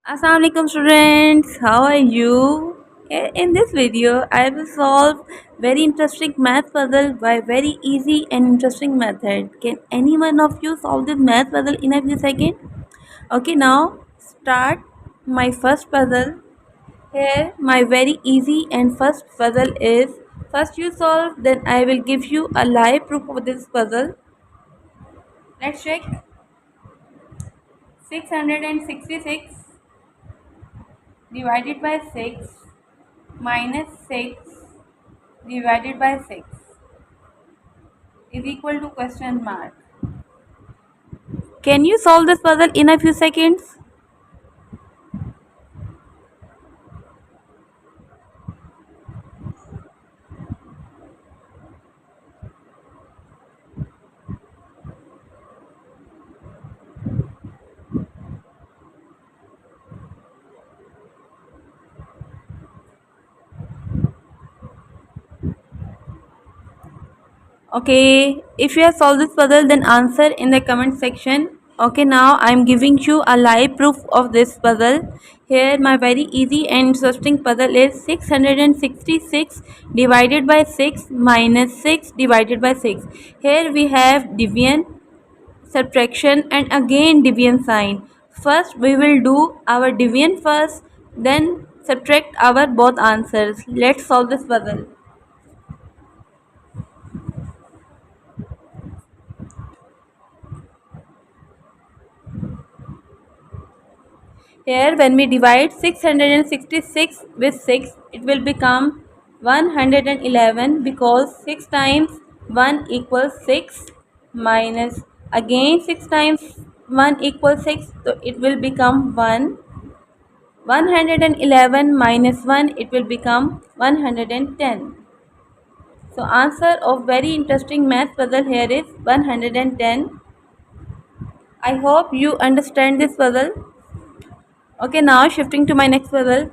Assalamualaikum students, how are you? In this video I will solve very interesting math puzzle by very easy and interesting method. Can any one of you solve this math puzzle in a few seconds? Okay, now start my first puzzle. Here my very easy and first puzzle is, first you solve, then I will give you a live proof of this puzzle. Let's check. 666 divided by 6 minus 6 divided by 6 is equal to question mark. Can you solve this puzzle in a few seconds? Okay, if you have solved this puzzle, then answer in the comment section. Okay, now I am giving you a live proof of this puzzle. Here my very easy and interesting puzzle is 666 divided by 6 minus 6 divided by 6. Here we have division, subtraction and again division sign. First we will do our division first, then subtract our both answers. Let's solve this puzzle. Here when we divide 666 with 6, it will become 111 because 6 times 1 equals 6 minus again 6 times 1 equals 6, so it will become 1. 111 minus 1, it will become 110. So answer of very interesting math puzzle here is 110. I hope you understand this puzzle. Okay, now shifting to my next puzzle.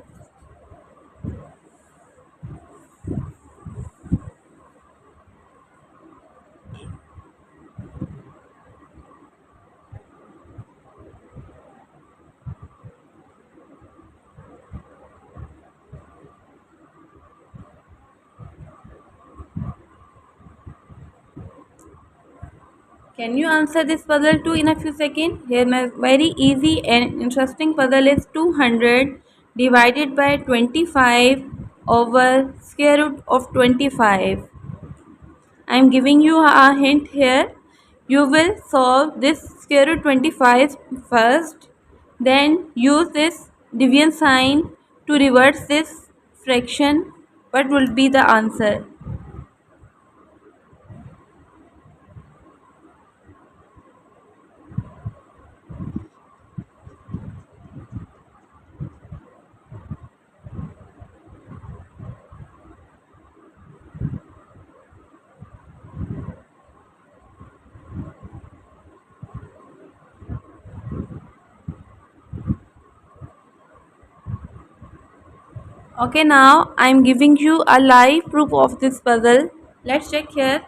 Can you answer this puzzle too in a few seconds? Here my very easy and interesting puzzle is 200 divided by 25 over square root of 25. I am giving you a hint here. You will solve this square root 25 first, then use this division sign to reverse this fraction. What will be the answer? Okay, now I am giving you a live proof of this puzzle. Let's check here.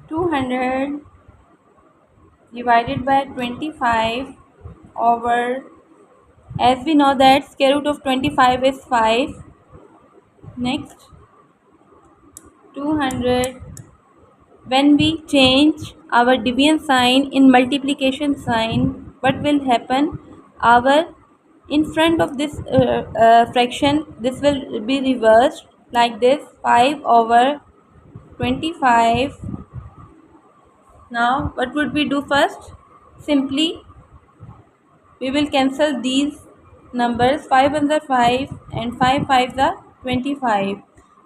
200 divided by 25 over, as we know that square root of 25 is 5. Next 200, when we change our division sign in multiplication sign, what will happen? Our in front of this fraction, this will be reversed like this, 5 over 25. Now what would we do first? Simply we will cancel these numbers, 5 and the 5 and 5 5 the 25.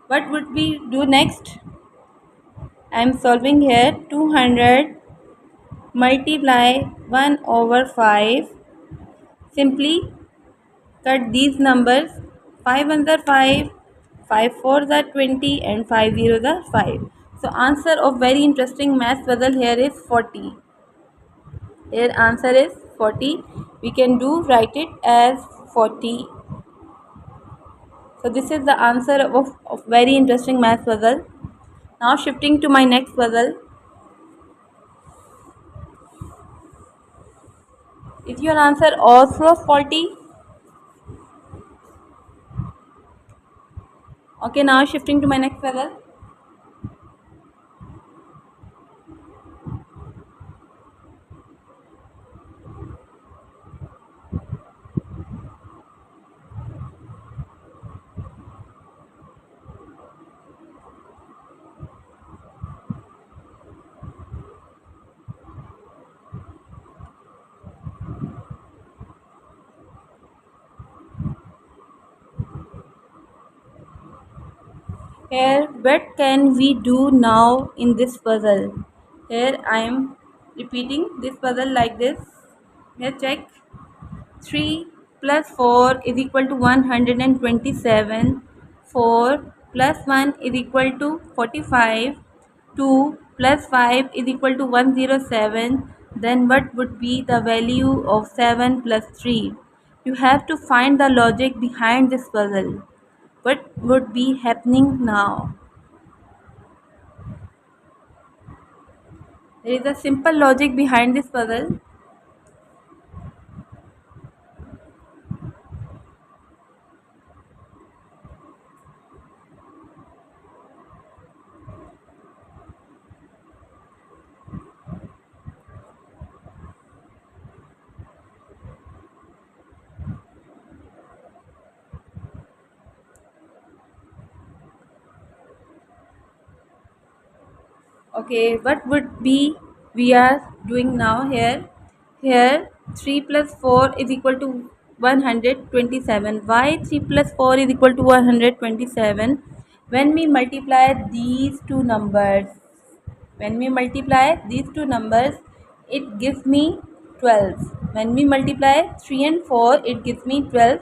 What would we do next? I am solving here. 200 multiply 1 over 5. Simply cut these numbers, 5 and the 5, 5 4 the 20 and 5 0 the 5. So answer of very interesting math puzzle here is 40. Here answer is 40. We can do write it as 40. So this is the answer of very interesting math puzzle. Now shifting to my next puzzle. Is your answer also faulty? Okay, now shifting to my next puzzle. Here, what can we do now in this puzzle? Here I am repeating this puzzle like this. Here check. 3 plus 4 is equal to 127. 4 plus 1 is equal to 45. 2 plus 5 is equal to 107. Then what would be the value of 7 plus 3? You have to find the logic behind this puzzle. What would be happening now? There is a simple logic behind this puzzle. Okay, what would be we are doing now here? Here 3 plus 4 is equal to 127. Why 3 plus 4 is equal to 127? When we multiply these two numbers, it gives me 12. When we multiply 3 and 4, it gives me 12.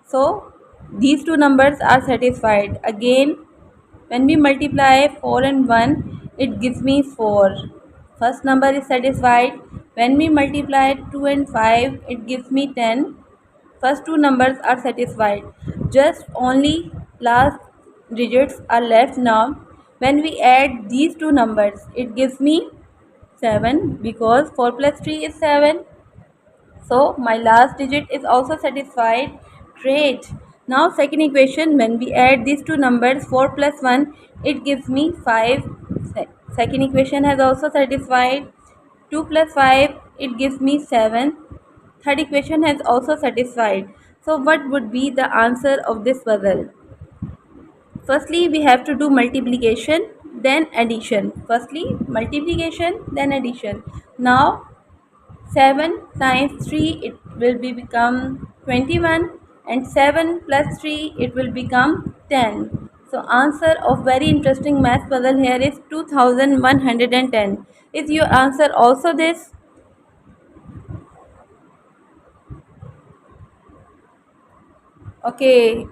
So these two numbers are satisfied. Again, when we multiply 4 and 1, it gives me 4. First number is satisfied. When we multiply 2 and 5, it gives me 10. First two numbers are satisfied. Just only last digits are left now. When we add these two numbers, it gives me 7 because 4 plus 3 is 7. So my last digit is also satisfied. Great. Now second equation, when we add these two numbers 4 plus 1, it gives me 5. Second equation has also satisfied. 2 plus 5, it gives me 7. Third equation has also satisfied. So what would be the answer of this puzzle? Firstly, we have to do multiplication, then addition. Firstly, multiplication, then addition. Now 7 times 3 it will be become 21, and 7 plus 3 it will become 10. So answer of very interesting math puzzle here is 2110. Is your answer also this? Okay,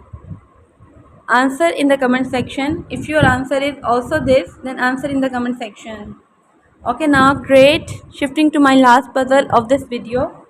answer in the comment section. If your answer is also this, then answer in the comment section. Okay, now great. Shifting to my last puzzle of this video.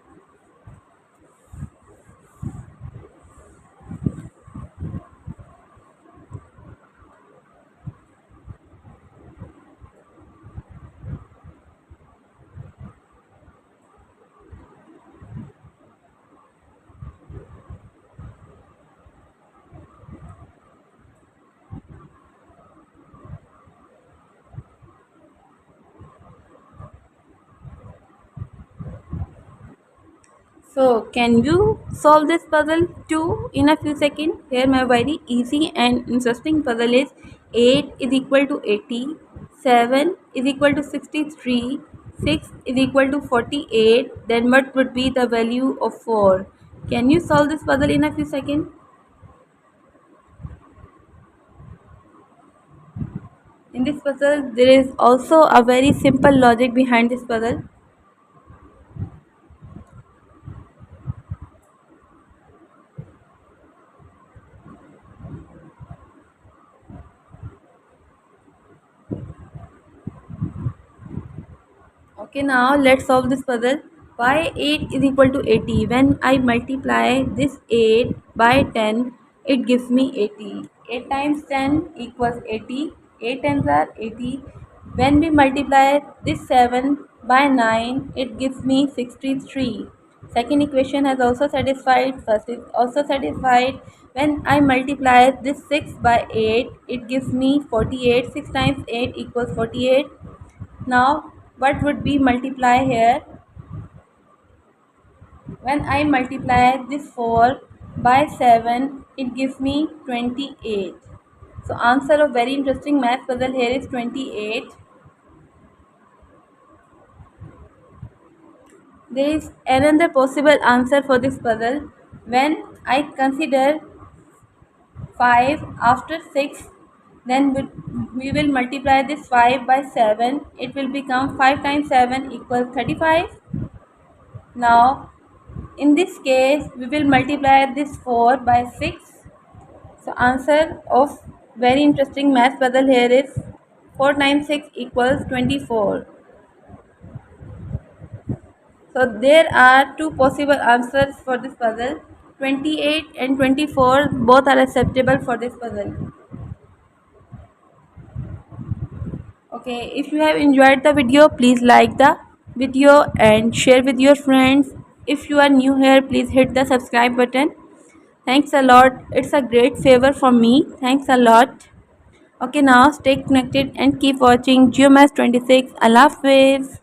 So can you solve this puzzle too in a few seconds? Here my very easy and interesting puzzle is 8 is equal to 80, 7 is equal to 63, 6 is equal to 48. Then what would be the value of 4? Can you solve this puzzle in a few seconds? In this puzzle there is also a very simple logic behind this puzzle. Okay, now let's solve this puzzle. Why 8 is equal to 80? When I multiply this 8 by 10, it gives me 80. 8 times 10 equals 80. 8 times are 80. When we multiply this 7 by 9, it gives me 63. Second equation has also satisfied. First is also satisfied. When I multiply this 6 by 8, it gives me 48. 6 times 8 equals 48. Now, what would be multiply here? When I multiply this 4 by 7, it gives me 28. So answer of very interesting math puzzle here is 28. There is another possible answer for this puzzle. When I consider 5 after 6, then we will multiply this 5 by 7. It will become 5 times 7 equals 35. Now in this case we will multiply this 4 by 6. So answer of very interesting math puzzle here is 4 times 6 equals 24. So there are two possible answers for this puzzle. 28 and 24 both are acceptable for this puzzle. Okay, if you have enjoyed the video, please like the video and share with your friends. If you are new here, please hit the subscribe button. Thanks a lot. It's a great favor for me. Thanks a lot. Okay, now stay connected and keep watching GeoMath 26. Allah Hafiz.